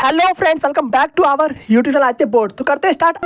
Hello friends, welcome back to our YouTube channel Aditya Board. तो करते हैं स्टार्ट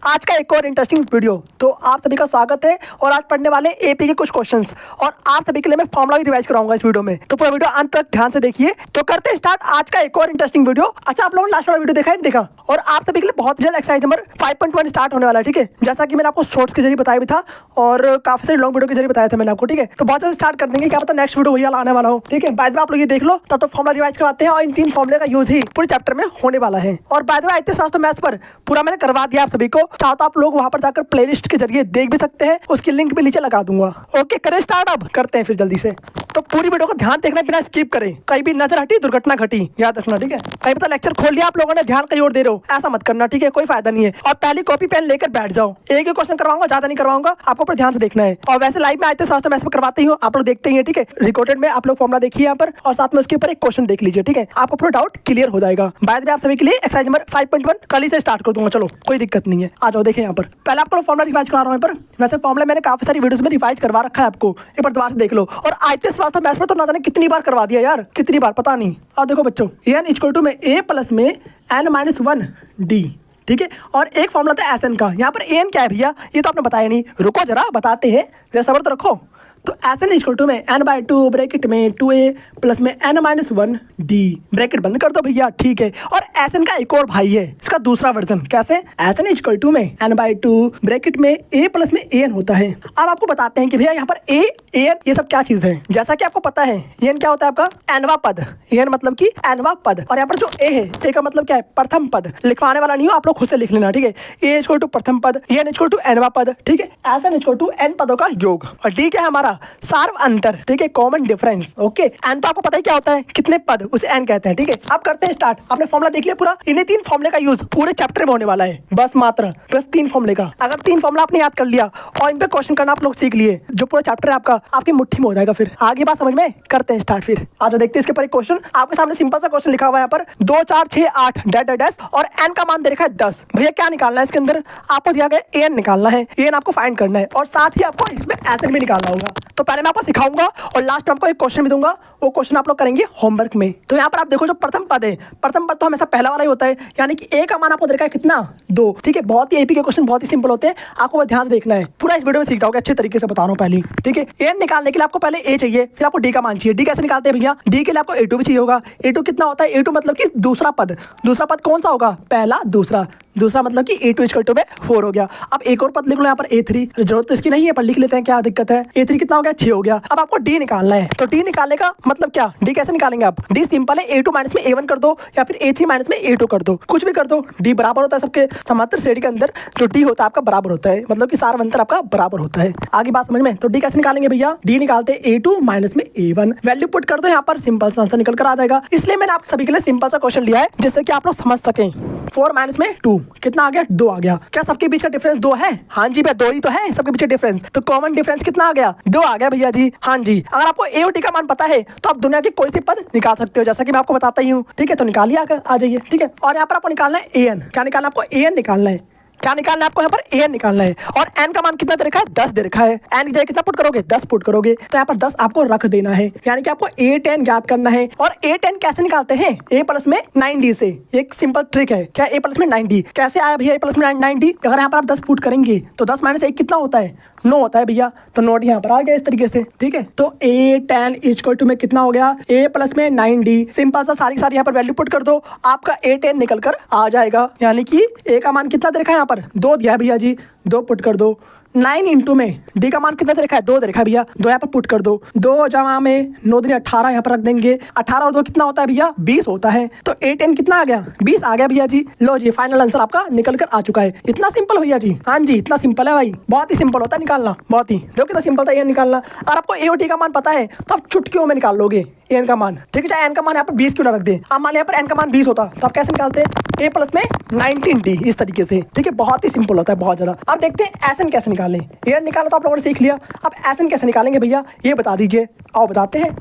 आज का एक और इंटरेस्टिंग वीडियो। तो आप सभी का स्वागत है और आज पढ़ने वाले एपी के कुछ क्वेश्चंस और आप सभी के लिए मैं फॉर्मूला भी रिवाइज कराऊंगा इस वीडियो में। तो पूरा वीडियो अंत तक ध्यान से देखिए। तो करते हैं स्टार्ट आज का एक और इंटरेस्टिंग वीडियो। अच्छा, आप लोगों ने लास्ट वाला वीडियो देखा है? देखा। और आप सभी के लिए बहुत जल्द एक्सरसाइज नंबर 5.1 स्टार्ट होने वाला है। ठीक है, जैसा कि मैंने आपको शॉर्ट्स के जरिए बताया भी था और काफी सारे लॉन्ग वीडियो के जरिए बताया था मैंने आपको। ठीक है, तो बहुत जल्द स्टार्ट कर देंगे। क्या पता नेक्स्ट वीडियो वही आने वाला हो। ठीक है, बाद में आप लोग ये देख लो, तब तो फॉर्मूला रिवाइज करवाते हैं और इन 3 फॉर्मूले का यूज ही पूरे चैप्टर में होने वाला है। और बाद में आदित्य शास्त्र मैथ्स पर पूरा मैंने करवा दिया आप सभी को। चाहो तो आप लोग वहां पर जाकर प्लेलिस्ट के जरिए देख भी सकते हैं, उसकी लिंक भी नीचे लगा दूंगा। ओके, करें स्टार्ट। अब करते हैं फिर जल्दी से। तो पूरी वीडियो को ध्यान देखना, बिना स्किप करें। कहीं भी नजर हटी दुर्घटना घटी, याद रखना। ठीक है, कहीं पता लेक्चर खोल लिया आप लोगों ने, ध्यान कहीं और दे रहे हो, ऐसा मत करना। ठीक है, कोई फायदा नहीं है। और पहली कॉपी पेन लेकर बैठ जाओ। एक ही क्वेश्चन करवाऊंगा, ज्यादा नहीं करवाऊंगा, आपको पर ध्यान से देखना है। और वैसे लाइव में आते स्वास्थ्य मैथ्स में करवाते ही हो, आप लोग देखते ही हैं। ठीक है, रिकॉर्डेड में आप लोग फॉर्मूला देखिए यहाँ पर और साथ में उसके ऊपर एक क्वेश्चन देख लीजिए। ठीक है, आपको पूरा डाउट क्लियर हो जाएगा। बाद में आप सभी के लिए एक्सरसाइज नंबर 5.1 कल ही से स्टार्ट कर दूंगा। चलो, कोई दिक्कत नहीं है, आ जाओ। देखें यहाँ पर पहले आपको फॉर्मूला रिवाइज करा रहा हूँ। पर वैसे फॉर्मूला मैंने काफी सारी वीडियोस में रिवाइज करवा रखा है, आपको एक बार दोबारा से देख लो। और आदित्य स्वास्थ्य मैथ्स में तो ना जाने कितनी बार करवा दिया यार, कितनी बार पता नहीं। अब देखो बच्चों, n इक्वल टू में a प्लस में n-1 d। ठीक है, और एक फॉर्मूला था एस एन का। यहाँ पर एन क्या है भैया, ये तो आपने बताया नहीं। रुको जरा, बताते हैं, जरा सब्र तो रखो। तो एस एन इक्वल टू में n/2 ब्रैकेट में 2a प्लस में n-1 d। ब्रैकेट बंद कर दो भैया। ठीक है, और एस एन का एक और भाई है, इसका दूसरा वर्जन। कैसे? एस एन इक्वल टू में n/2 ब्रैकेट में a प्लस में an होता है। अब आपको बताते हैं कि भैया यहाँ पर a an ये सब क्या चीज है। जैसा कि आपको पता है, n क्या होता है आपका? nवां पद। n मतलब कि nवां पद। और यहाँ पर जो a है, a का मतलब क्या है? प्रथम पद। लिखवाने वाला नहीं हो, आप लोग खुद से लिख लेना। ठीक है, a इक्वल टू प्रथम पद, n इक्वल टू nवां पद। ठीक है, S N equal to n पदों का योग और d क्या है हमारा? सार्व अंतर। ठीक है, कॉमन डिफरेंस। ओके, एन तो आपको पता ही क्या होता है, कितने पद, उसे एन कहते हैं। ठीक है, अब करते हैं स्टार्ट। आपने फॉर्मूला देख लिया पूरा। इन्हें 3 फॉर्मूले का यूज पूरे चैप्टर में होने वाला है, बस मात्र प्लस 3 फॉर्मूले का। अगर 3 फॉर्मूला आपने याद कर लिया और इन पे क्वेश्चन करना आप लोग सीख लिए, जो पूरा चैप्टर है आपका आपकी मुट्ठी में हो जाएगा। फिर आगे बात समझ में। करते हैं स्टार्ट फिर। आज देखते हैं इसके ऊपर एक क्वेश्चन आपके सामने। सिंपल सा क्वेश्चन लिखा हुआ है यहाँ पर 2 4 6 8 डैश डैश और एन का मान दे रखा है 10। भैया क्या निकालना है इसके अंदर? आपको दिया गया एन निकालना है, एन आपको फाइंड करना है और साथ ही आपको इसमें एस एन भी निकालना होगा। तो पहले मैं आपको सिखाऊंगा और लास्ट में आपको एक क्वेश्चन भी दूंगा, वो क्वेश्चन आप लोग करेंगे होमवर्क में। तो यहाँ पर आप देखो, जो प्रथम पद है, प्रथम पद तो हमेशा पहला वाला ही होता है, यानी कि ए का मान आपको देखा है कितना? 2। ठीक है, बहुत ही एपी के क्वेश्चन बहुत ही सिंपल होते हैं, आपको बस ध्यान से देखना है। पूरा इस वीडियो में सीख जाओगे, अच्छे तरीके से बता रहा हूँ पहले। ठीक है, एन निकालने के लिए आपको पहले ए चाहिए, फिर आपको डी का मान चाहिए। डी कैसे निकालते हैं भैया? डी के लिए आपको ए2 भी चाहिए होगा। ए2 कितना होता है? ए2 मतलब कि दूसरा पद। दूसरा पद कौन सा होगा? पहला। दूसरा दूसरा मतलब कि A2 इक्वल टू में 4 हो गया। अब एक और पद लिख लो यहाँ पर A3। जरूरत तो इसकी नहीं है पर लिख लेते हैं, क्या दिक्कत है। A3 कितना हो गया? 6 हो गया। अब आपको D निकालना है। तो D निकालने का मतलब क्या? D कैसे निकालेंगे आप? D सिंपल है, A2 माइनस में A1 कर दो या फिर A3 माइनस में A2 कर दो, कुछ भी कर दो। D बराबर होता है सबके समांतर श्रेणी के अंदर जो D होता है आपका बराबर होता है, मतलब कि सारा अंतर आपका बराबर होता है। आगे बात समझ में। तो D कैसे निकालेंगे भैया? D निकालते A2 माइनस में A1, वैल्यू पुट कर दो यहाँ पर, सिंपल सा आंसर निकल कर आ जाएगा। इसलिए मैंने आप सभी के लिए सिंपल सा क्वेश्चन लिया है जिससे कि आप लोग समझ सकें। 4 माइनस में 2 कितना आ गया? 2 आ गया। क्या सबके बीच का डिफरेंस 2 है? हाँ जी भैया, 2 ही तो है सबके बीच डिफरेंस। तो कॉमन डिफरेंस कितना आ गया? 2 आ गया भैया जी। हाँ जी, अगर आपको ए और डी का मान पता है तो आप दुनिया के कोई से पद निकाल सकते हो, जैसा कि मैं आपको बताता ही हूँ। ठीक है, तो निकालिए, आकर आ जाइए। ठीक है, और यहाँ पर आपको निकालना है ए एन। क्या निकालना है आपको? ए एन निकालना है। क्या निकालना है आपको? यहाँ पर एन निकालना है। और एन का मान कितना दे रखा है? 10 दे रखा है। एन की जगह कितना पुट करोगे? 10 पुट करोगे। तो यहाँ पर 10 आपको रख देना है, यानी कि आपको A10 ज्ञात करना है। और A10 कैसे निकालते हैं? A प्लस में 9D से। एक सिंपल ट्रिक है। क्या? A प्लस में 9D कैसे आया भैया? A प्लस में 9D, अगर यहाँ पर आप 10 पुट करेंगे तो 10 माइनस 1 कितना होता है? 9 होता है भैया। तो नोट यहाँ पर आ गया इस तरीके से। ठीक है, तो A10 इक्वल टू में कितना हो गया? A प्लस में 9D। सिंपल सा सारी यहाँ पर वैल्यू पुट कर दो, आपका A10 निकल कर आ जाएगा। यानी कि A का मान कितना दे रखा है यहाँ पर? 2 दिया है भैया जी, 2 पुट कर दो। 9 इंटू में डी का मान कितना दे रखा है? 2 दे रखा है भैया, 2 यहाँ पर पुट कर दो। 2 जमा में 9 दूनी 18 यहाँ पर रख देंगे। 18 और 2 कितना होता है भैया? 20 होता है। तो A10 कितना आ गया? 20 आ गया भैया जी। लो जी, फाइनल आंसर आपका निकल कर आ चुका है। इतना सिंपल भैया जी। हाँ जी, इतना सिंपल है भाई, बहुत ही सिंपल होता है निकालना, बहुत ही। देखो कितना सिंपल था ये निकालना। और आपको ए और डी का मान पता है तो आप चुटकियों में निकाल लोगे एन का मान। ठीक है, चाहे एन का मान यहाँ पर 20 क्यों ना रख दे। अब मान यहाँ पर एन का मान 20 होता तो आप कैसे निकालते हैं? ए प्लस में 19D, इस तरीके से। ठीक है, बहुत ही सिंपल होता है, बहुत ज्यादा। अब देखते हैं एस एन कैसे निकालें। एन निकालना तो आप लोगों ने सीख लिया, अब एस एन कैसे निकालेंगे भैया ये बता दीजिए। आओ बताते हैं।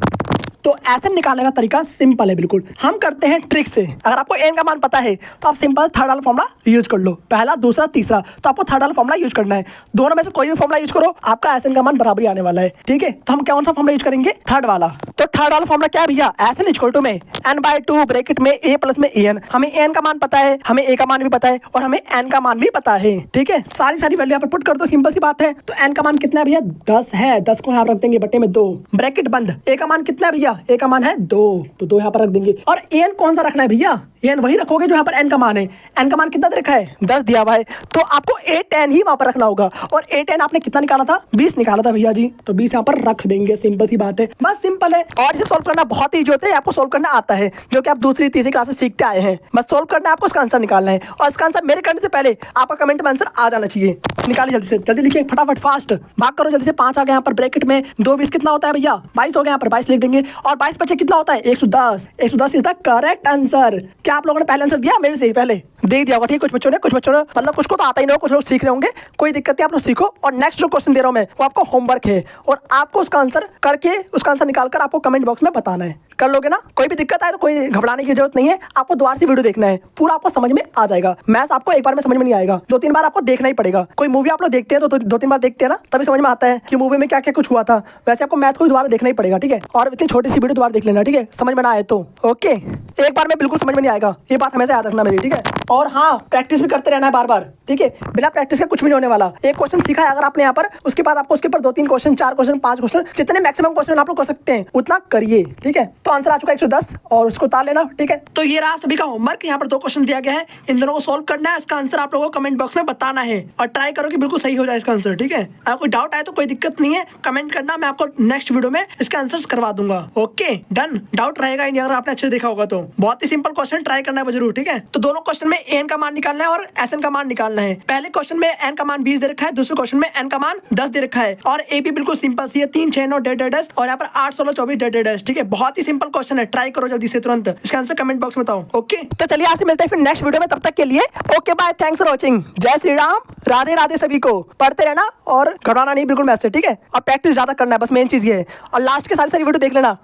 तो ऐसे निकालने का तरीका सिंपल है बिल्कुल। हम करते हैं ट्रिक से। अगर आपको एन का मान पता है तो आप सिंपल थर्ड वाला फॉर्मूला यूज कर लो, पहला दूसरा तीसरा। तो आपको थर्ड वाला फॉर्मूला यूज करना है। दोनों में से कोई भी फॉर्मूला यूज करो, आपका एस एन का मान बराबर ही आने वाला है। ठीक है, तो हम कौन सा फॉर्मूला यूज करेंगे? थर्ड वाला। तो थर्ड वाला फॉर्मूला क्या है भैया? एस एन इक्वल टू में n/2 ब्रैकेट में a प्लस में an। हमें एन का मान पता है, हमें a का मान भी पता है और हमें n का मान भी पता है। ठीक है, सारी वैल्यू यहाँ पर पुट कर दो, सिंपल सी बात है। तो n का मान कितना है भैया? 10 है। 10 को यहाँ रख देंगे बटे में 2, ब्रैकेट बंद। a का मान कितना है भैया? a का मान है 2, तो 2 यहाँ पर रख देंगे। और an कौन सा रखना है भैया? n वही रखोगे जो यहाँ पर n का मान है। n का मान कितना दे रखा है? 10 दिया हुआ है, तो आपको a10 ही वहां पर रखना होगा। और a10 आपने कितना निकाला था? 20 निकाला था भैया जी, तो 20 यहाँ पर रख देंगे। सिंपल सी बात है, बस सिंपल है। और इसे सोल्व करना बहुत ईजी होता है, आपको सोल्व करना आता है, जो कि आप दूसरी तीसरी क्लास से सीखते आए हैं। बस सोल्व करना है आपको, उसका आंसर निकालना है। और इसका आंसर मेरे करने से पहले आपका कमेंट में आंसर आ जाना चाहिए। निकालिए जल्दी से, जल्दी लिखिए फटाफट, फास्ट भाग करो जल्दी से। 5 आ गया यहाँ पर ब्रैकेट में, 2 20 कितना होता है भैया? 22 हो गया यहाँ पर, 22 लिख देंगे। और 22 बचे कितना होता है? 110। 110 इज द करेक्ट आंसर। क्या आप लोगों ने पहले आंसर दिया? मेरे से पहले दे दिया होगा। ठीक है, कुछ बच्चों ने मतलब कुछ को तो आता ही नहीं हो, कुछ लोग सीख रहे होंगे, कोई दिक्कत नहीं, आप लोग सीखो। और नेक्स्ट जो क्वेश्चन दे रहा हूं मैं, वो आपको होमवर्क है और आपको उसका आंसर करके, उसका आंसर निकालकर आपको कमेंट बॉक्स में बताना है। कर लोगे ना? कोई भी दिक्कत आए तो कोई घबराने की जरूरत नहीं है, आपको दोबारा से वीडियो देखना है, पूरा आपको समझ में आ जाएगा। मैथ्स आपको एक बार में समझ में नहीं आएगा, 2-3 बार आपको देखना ही पड़ेगा। कोई मूवी आप लोग देखते हैं तो 2-3 बार देखते हैं ना, तभी समझ में आता है कि मूवी में क्या क्या कुछ हुआ था। वैसे आपको मैथ को दोबारा देखना ही पड़ेगा। ठीक है, और इतनी छोटी सी वीडियो दोबारा देख लेना। ठीक है, समझ में ना आए तो ओके, एक बार में बिल्कुल समझ में नहीं आएगा, ये बात हमेशा याद रखना मेरी। ठीक है, और हाँ, प्रैक्टिस भी करते रहना है बार बार। ठीक है, बिना प्रैक्टिस के कुछ भी नहीं होने वाला। एक क्वेश्चन सीखा है अगर आपने यहाँ पर, उसके बाद आपको उसके ऊपर 2-3 क्वेश्चन, 4 क्वेश्चन, 5 क्वेश्चन, जितने मैक्सिमम क्वेश्चन आप लोग कर सकते हैं उतना करिए। ठीक है, तो आंसर आ चुका 110 और उसको उतार लेना। ठीक है, तो ये रहा सभी का होमवर्क। यहाँ पर 2 क्वेश्चन दिया गया है, इन दोनों को सोल्व करना है। इसका आंसर आप लोगों को कमेंट बॉक्स में बताना है और ट्राई करो कि बिल्कुल सही हो जाए इसका आंसर। ठीक है, अगर कोई डाउट आए तो कोई दिक्कत नहीं है, कमेंट करना, मैं आपको नेक्स्ट वीडियो में इसके आंसर करवा दूंगा। ओके डन, डाउट रहेगा ही नहीं अगर आपने अच्छे से देखा होगा तो। बहुत ही सिंपल क्वेश्चन, ट्राई करना है जरूर। ठीक है, तो दोनों क्वेश्चन में एन का मान निकालना है और एस एन का मान निकालना है। पहले क्वेश्चन में एन का मान 20 दे रखा है, दूसरे क्वेश्चन में एन का मान 10 दे रखा है। और ए भी बिल्कुल सिंपल सी है, 3 6 9 10 और यहाँ पर 8 16 24 10। ठीक है, बहुत ही सिंपल क्वेश्चन है, ट्राई करो जल्दी से तुरंत। इसका आंसर कमेंट बॉक्स में बताओ। ओके, तो चलिए आपसे मिलते हैं फिर नेक्स्ट वीडियो में, तब तक के लिए okay bye, thanks for watching. जय श्री राम, राधे राधे सभी को। पढ़ते रहना और घबराना नहीं बिल्कुल मैथ से। ठीक है, और प्रैक्टिस ज्यादा करना है, बस मेन चीज ये है। और लास्ट के सारी वीडियो देख लेना।